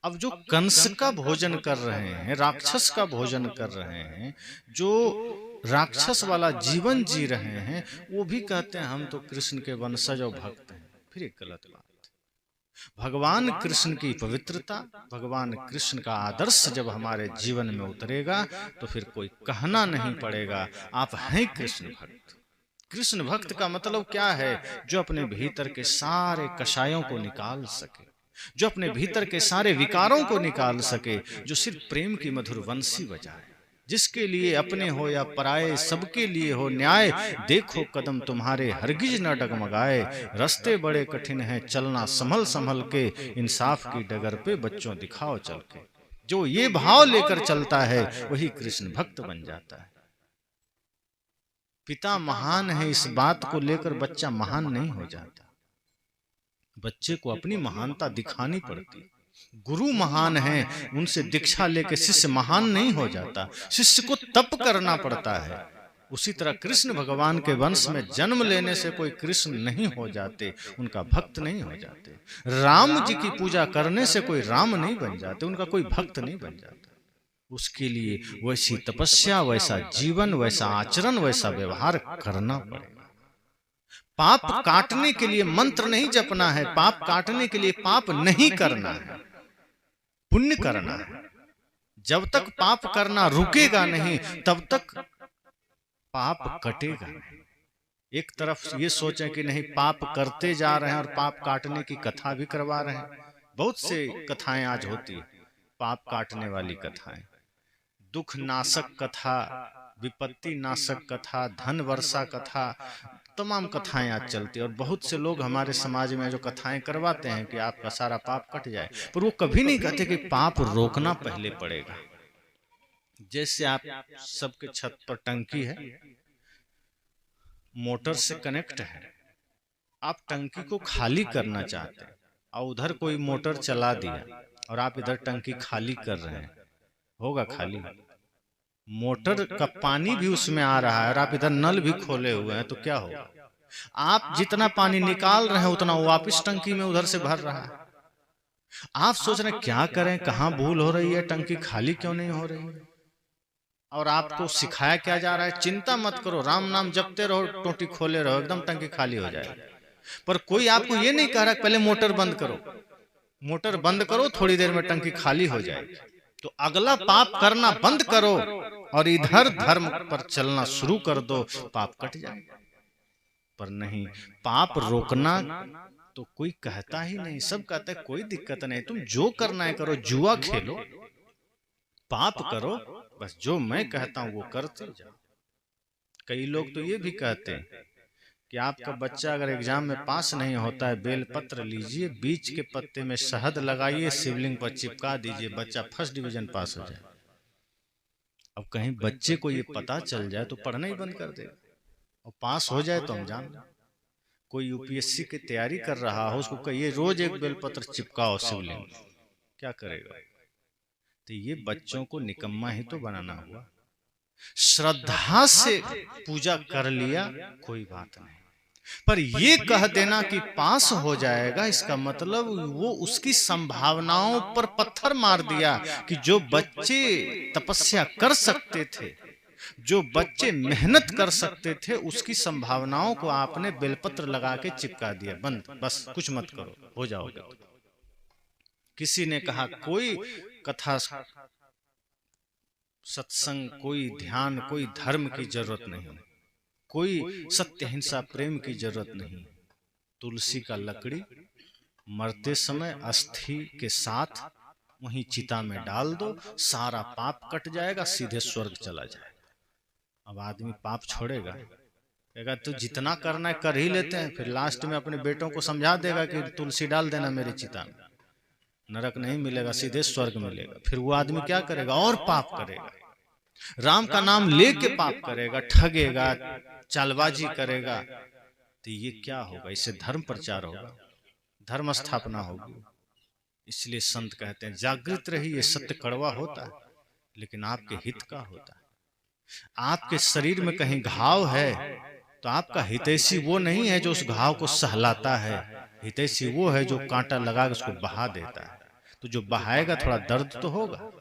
अब जो कंस का भोजन कर रहे हैं, राक्षस का भोजन कर रहे हैं, जो राक्षस वाला जीवन जी रहे हैं, वो भी कहते हैं हम तो कृष्ण के वंशज और भक्त हैं। फिर एक गलत बात। भगवान कृष्ण की पवित्रता, भगवान कृष्ण का आदर्श जब हमारे जीवन में उतरेगा तो फिर कोई कहना नहीं पड़ेगा आप हैं कृष्ण भक्त। कृष्ण भक्त का मतलब क्या है? जो अपने भीतर के सारे कषायों को निकाल सके, जो अपने भीतर के सारे विकारों को निकाल सके, जो सिर्फ प्रेम की मधुर बंसी बजाए, जिसके लिए अपने हो या पराये सबके लिए हो न्याय। देखो कदम तुम्हारे हरगिज न डगमगाए, रास्ते बड़े कठिन हैं चलना संभल संभल के, इंसाफ की डगर पे बच्चों दिखाओ चल के। जो ये भाव लेकर चलता है वही कृष्ण भक्त बन जाता है। पिता महान है इस बात को लेकर बच्चा महान नहीं हो जाता, बच्चे को अपनी महानता दिखानी पड़ती। गुरु महान है, उनसे दीक्षा लेकर शिष्य महान नहीं हो जाता, शिष्य को तप करना पड़ता है। उसी तरह कृष्ण भगवान के वंश में जन्म लेने से कोई कृष्ण नहीं हो जाते, उनका भक्त नहीं हो जाते। राम जी की पूजा करने से कोई राम नहीं बन जाते, उनका कोई भक्त नहीं बन जाता। उसके लिए वैसी तपस्या, वैसा जीवन, वैसा आचरण, वैसा व्यवहार करना पड़ेगा। पाप काटने के लिए मंत्र नहीं जपना है, पाप काटने के लिए पाप नहीं करना है, पुण्य करना है। जब तक पाप करना रुकेगा नहीं तब तक पाप कटेगा नहीं। एक तरफ ये सोचें कि नहीं पाप करते जा रहे हैं और पाप काटने की कथा भी करवा रहे हैं, बहुत से कथाएं आज होती है, पाप काटने वाली कथाएं, दुख नाशक कथा, विपत्ति नाशक कथा, धन वर्षा कथा, तमाम कथाएं आज चलती है। और बहुत से लोग हमारे समाज में जो कथाएं करवाते हैं कि आपका सारा पाप कट जाए, पर वो कभी नहीं कहते कि पाप रोकना पहले पड़ेगा। जैसे आप सबके छत पर टंकी है, मोटर से कनेक्ट है, आप टंकी को खाली करना चाहते हैं और उधर कोई मोटर चला दिया और आप इधर टंकी खाली कर रहे हैं, होगा खाली? मोटर का पानी भी उसमें आ रहा है और आप इधर नल भी खोले हुए हैं, तो क्या होगा? आप जितना पानी निकाल रहे हैं उतना वापस टंकी में उधर से भर रहा है। आप सोच रहे हैं क्या करें, कहां भूल हो रही है, टंकी खाली क्यों नहीं हो रही है? और आपको सिखाया क्या जा रहा है? चिंता मत करो, राम नाम जपते रहो, टोटी खोले रहो, एकदम टंकी खाली हो जाएगी। पर कोई आपको ये नहीं कह रहा पहले मोटर बंद करो, मोटर बंद करो, थोड़ी देर में टंकी खाली हो जाएगी। तो अगला पाप करना बंद करो और इधर धर्म पर चलना शुरू कर दो, पाप कट जाएगा। पर नहीं, पाप रोकना तो कोई कहता ही नहीं, सब कहते हैं कोई दिक्कत नहीं, तुम जो करना है करो, जुआ खेलो, पाप करो, बस जो मैं कहता हूं वो करते जाओ। कई लोग तो ये भी कहते हैं कि आपका बच्चा अगर एग्जाम में पास नहीं होता है, बेल पत्र लीजिए, बीच के पत्ते में शहद लगाइए, शिवलिंग पर चिपका दीजिए, बच्चा फर्स्ट डिवीजन पास हो जाए। अब कहीं बच्चे को ये पता चल जाए तो पढ़ना ही बंद कर देगा, और पास हो जाए तो हम जान लें। कोई यूपीएससी की तैयारी कर रहा हो, उसको कहिए रोज एक बेलपत्र चिपकाओ शिवलिंग, क्या करेगा? तो ये बच्चों को निकम्मा ही तो बनाना हुआ। श्रद्धा से पूजा कर लिया कोई बात नहीं, पर ये कह देना कि पास हो जाएगा, इसका मतलब वो उसकी संभावनाओं पर पत्थर मार दिया कि जो बच्चे तपस्या कर सकते थे, जो बच्चे मेहनत कर सकते थे, उसकी संभावनाओं को आपने बेलपत्र लगा के चिपका दिया, बंद, बस कुछ मत करो, हो जाओगे। किसी ने कहा कोई कथा, सत्संग, कोई ध्यान, कोई धर्म की जरूरत नहीं, कोई सत्य हिंसा प्रेम की जरूरत नहीं, तुलसी का लकड़ी मरते समय अस्थि के साथ वहीं चिता में डाल दो, सारा पाप कट जाएगा, सीधे स्वर्ग चला जाएगा। अब आदमी पाप छोड़ेगा? कहेगा तो जितना करना है कर ही लेते हैं, फिर लास्ट में अपने बेटों को समझा देगा कि तुलसी डाल देना मेरी चिता में, नरक नहीं मिलेगा, सीधे स्वर्ग मिलेगा। फिर वो आदमी क्या करेगा? और पाप करेगा, राम का नाम लेके पाप करेगा, ठगेगा, चालबाजी करेगा। तो ये क्या होगा? इससे धर्म प्रचार होगा, धर्म स्थापना होगी। इसलिए संत कहते हैं जागृत रहिए, सत्य कड़वा होता है लेकिन आपके हित का होता है। आपके शरीर में कहीं घाव है तो आपका हितैषी वो नहीं है जो उस घाव को सहलाता है, हितैषी वो है जो कांटा लगा के उसको बहा देता है। तो जो बहाएगा थोड़ा दर्द तो होगा,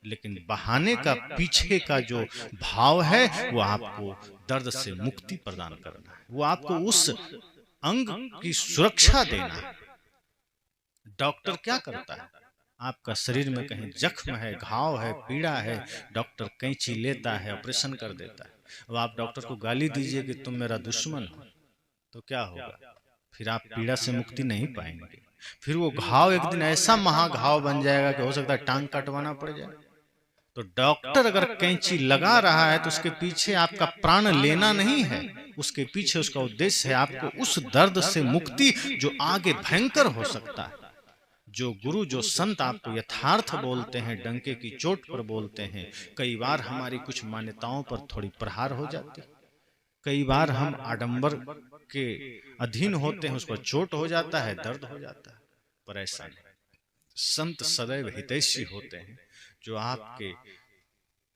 लेकिन बहाने का पीछे का जो भाव है वो आपको दर्द से मुक्ति प्रदान करना है, वो आपको उस अंग की सुरक्षा देना है। डॉक्टर क्या करता है? आपका शरीर में कहीं जख्म है, घाव है, पीड़ा है, डॉक्टर कैंची लेता है, ऑपरेशन कर देता है। अब आप डॉक्टर को गाली दीजिए कि तुम मेरा दुश्मन हो, तो क्या होगा? फिर आप पीड़ा से मुक्ति नहीं पाएंगे। फिर वो घाव एक दिन ऐसा महाघाव बन जाएगा कि हो सकता है टांग कटवाना पड़ जाए। तो डॉक्टर अगर कैंची लगा रहा है तो उसके पीछे आपका प्राण लेना नहीं है, उसके पीछे उसका उद्देश्य है आपको उस दर्द से मुक्ति जो आगे भयंकर हो सकता है। जो गुरु, जो संत आपको यथार्थ बोलते हैं, डंके की चोट पर बोलते हैं। कई बार हमारी कुछ मान्यताओं पर थोड़ी प्रहार हो जाती है, कई बार हम आडंबर के अधीन होते हैं, उस पर चोट हो जाता है, दर्द हो जाता है, पर ऐसा नहीं। संत सदैव हितैषी होते हैं, जो आपके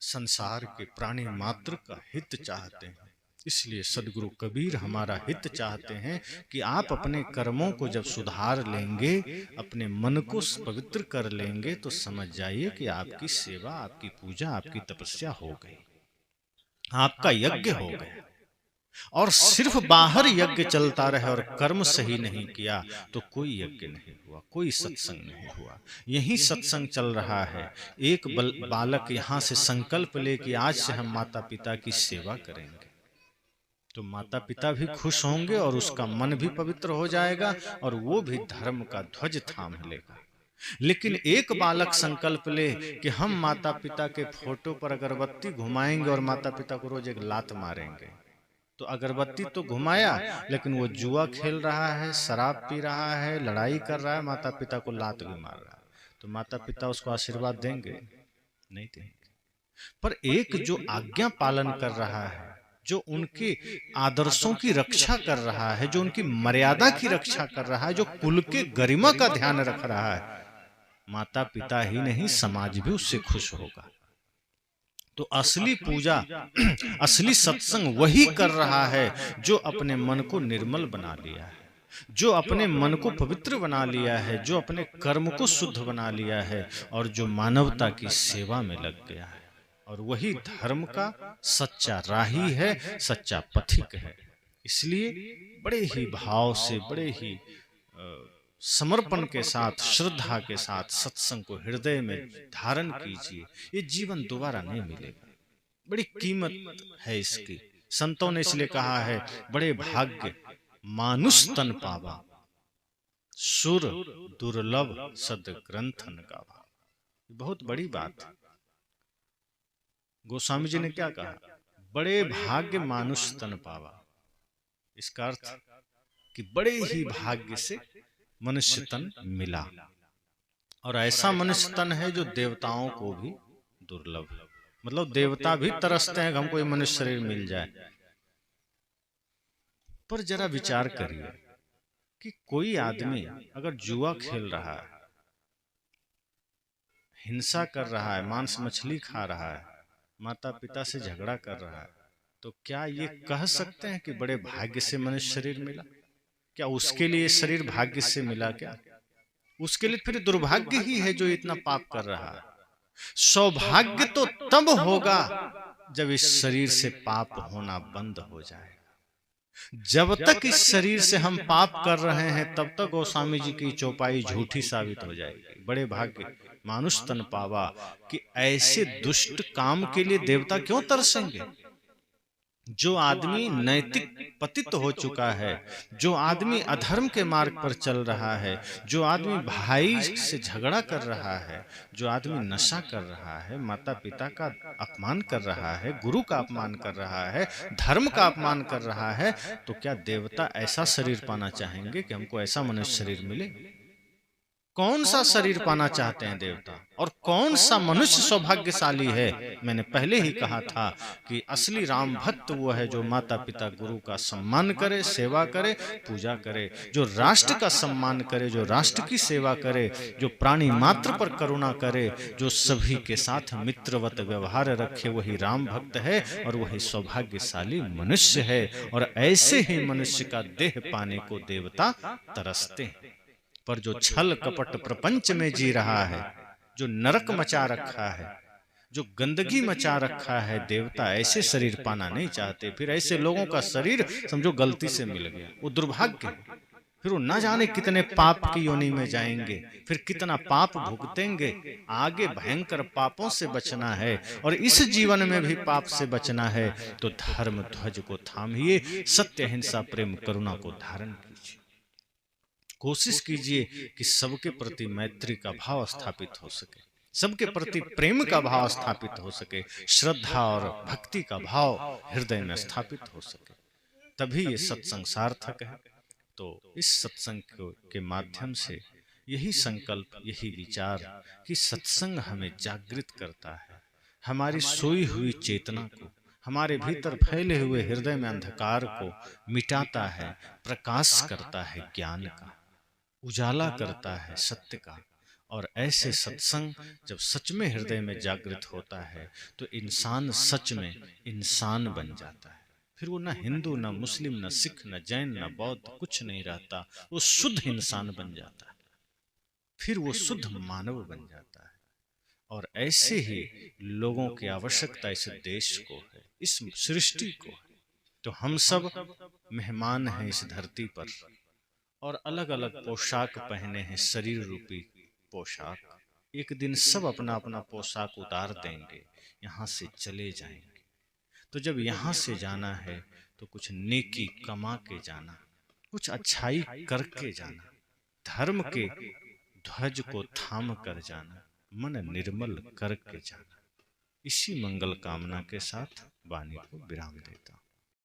संसार के प्राणी मात्र का हित चाहते हैं। इसलिए सदगुरु कबीर हमारा हित चाहते हैं कि आप अपने कर्मों को जब सुधार लेंगे, अपने मन को पवित्र कर लेंगे, तो समझ जाइए कि आपकी सेवा, आपकी पूजा, आपकी तपस्या हो गई, आपका यज्ञ हो गया। और सिर्फ बाहर यज्ञ चलता रहे और कर्म सही नहीं किया तो कोई यज्ञ नहीं हुआ, कोई सत्संग नहीं हुआ। यही सत्संग चल रहा है। एक बालक यहाँ से संकल्प ले कि आज से हम माता पिता की सेवा करेंगे, तो माता पिता भी खुश होंगे और उसका मन भी पवित्र हो जाएगा और वो भी धर्म का ध्वज थाम लेगा। लेकिन एक बालक संकल्प ले कि हम माता पिता के फोटो पर अगरबत्ती घुमाएंगे और माता पिता को रोज एक लात मारेंगे। तो अगरबत्ती तो घुमाया, लेकिन वो जुआ खेल रहा है, शराब पी रहा है, लड़ाई कर रहा है, माता पिता को लात भी मार रहा है। तो माता पिता उसको आशीर्वाद देंगे? नहीं देंगे। पर एक जो आज्ञा पालन कर रहा है, जो उनके आदर्शों की रक्षा कर रहा है, जो उनकी मर्यादा की रक्षा कर रहा है, जो कुल के गरिमा का ध्यान रख रहा है, माता पिता ही नहीं समाज भी उससे खुश होगा। तो असली पूजा, असली सत्संग वही कर रहा है जो अपने मन को निर्मल बना लिया है, जो अपने मन को पवित्र बना लिया है, जो अपने कर्म को शुद्ध बना लिया है और जो मानवता की सेवा में लग गया है। और वही धर्म का सच्चा राही है, सच्चा पथिक है। इसलिए बड़े ही भाव से, बड़े ही समर्पण के साथ, श्रद्धा के साथ सत्संग को हृदय में धारण कीजिए। ये जीवन दोबारा नहीं मिलेगा, बड़ी कीमत है इसकी। संतों ने इसलिए कहा है, बड़े भाग्य मानुष तन पावा, सुर दुर्लभ सदग्रंथन गावा। बहुत बड़ी बात है। गोस्वामी जी ने क्या कहा? बड़े भाग्य मानुष तन पावा। इसका अर्थ कि बड़े ही भाग्य से मनुष्य तन मिला, और ऐसा मनुष्य तन है जो देवताओं को भी दुर्लभ है। मतलब देवता भी तरसते हैं कि हमको ये मनुष्य शरीर मिल जाए। पर जरा विचार करिए कि कोई आदमी अगर जुआ खेल रहा है, हिंसा कर रहा है, मांस मछली खा रहा है, माता पिता से झगड़ा कर रहा है, तो क्या ये कह सकते हैं कि बड़े भाग्य से मनुष्य शरीर मिला? क्या उसके लिए शरीर भाग्य से मिला? क्या उसके लिए फिर दुर्भाग्य ही है जो इतना पाप कर रहा है। सौभाग्य तो तब होगा जब इस शरीर से पाप होना बंद हो जाए। जब तक इस शरीर से हम पाप कर रहे हैं, तब तक गोस्वामी जी की चौपाई झूठी साबित हो जाएगी। बड़े भाग्य मानुष तन पावा, कि ऐसे दुष्ट काम के लिए देवता क्यों तरसेंगे? जो आदमी नैतिक पतित हो चुका है, जो आदमी अधर्म के मार्ग पर चल रहा है, जो आदमी भाई से झगड़ा कर रहा है, जो आदमी नशा कर रहा है, माता पिता का अपमान कर रहा है, गुरु का अपमान कर रहा है, धर्म का अपमान कर रहा है, तो क्या देवता ऐसा शरीर पाना चाहेंगे कि हमको ऐसा मनुष्य शरीर मिले? कौन सा शरीर पाना चाहते हैं देवता? और कौन सा मनुष्य सौभाग्यशाली है? मैंने पहले ही कहा था कि असली राम भक्त वो है जो माता पिता गुरु का सम्मान करे, सेवा करे, पूजा करे, जो राष्ट्र का सम्मान करे, जो राष्ट्र की सेवा करे, जो प्राणी मात्र पर करुणा करे, जो सभी के साथ मित्रवत व्यवहार रखे, वही राम भक्त है और वही सौभाग्यशाली मनुष्य है। और ऐसे ही मनुष्य का देह पाने को देवता तरसते हैं। पर जो छल कपट प्रपंच में जी रहा है, जो नरक मचा रखा है, जो गंदगी मचा रखा है, देवता ऐसे शरीर पाना नहीं चाहते। फिर ऐसे लोगों का शरीर समझो गलती से मिल गया, वो दुर्भाग्य है। फिर वो न जाने कितने पाप की योनि में जाएंगे, फिर कितना पाप भुगतेंगे। आगे भयंकर पापों से बचना है और इस जीवन में भी पाप से बचना है, तो धर्म ध्वज को थामिए, सत्य अहिंसा प्रेम करुणा को धारण कीजिए। कोशिश कीजिए कि सबके प्रति मैत्री का भाव स्थापित हो सके, सबके प्रति प्रेम का भाव स्थापित हो सके, श्रद्धा और भक्ति का भाव हृदय में स्थापित हो सके, तभी ये सत्संग सार्थक है। तो इस सत्संग के माध्यम से यही संकल्प, यही विचार कि सत्संग हमें जागृत करता है, हमारी सोई हुई चेतना को, हमारे भीतर फैले हुए हृदय में अंधकार को मिटाता है, प्रकाश करता है, ज्ञान का उजाला करता है, सत्य का। और ऐसे सत्संग जब सच में हृदय में जागृत होता है तो इंसान सच में इंसान बन जाता है। फिर वो न हिंदू, न मुस्लिम, न सिख, न जैन, न बौद्ध, कुछ नहीं रहता, वो शुद्ध इंसान बन जाता है, फिर वो शुद्ध मानव बन जाता है। और ऐसे ही लोगों की आवश्यकता इस देश को है, इस सृष्टि को है। तो हम सब मेहमान हैं इस धरती पर और अलग अलग पोशाक पहने हैं, शरीर रूपी पोशाक। एक दिन सब अपना अपना पोशाक उतार देंगे, यहाँ से चले जाएंगे। तो जब यहाँ से जाना है तो कुछ नेकी कमा के जाना, कुछ अच्छाई करके जाना, धर्म के ध्वज को थाम कर जाना, मन निर्मल करके जाना। इसी मंगल कामना के साथ वाणी को विराम देता हूँ।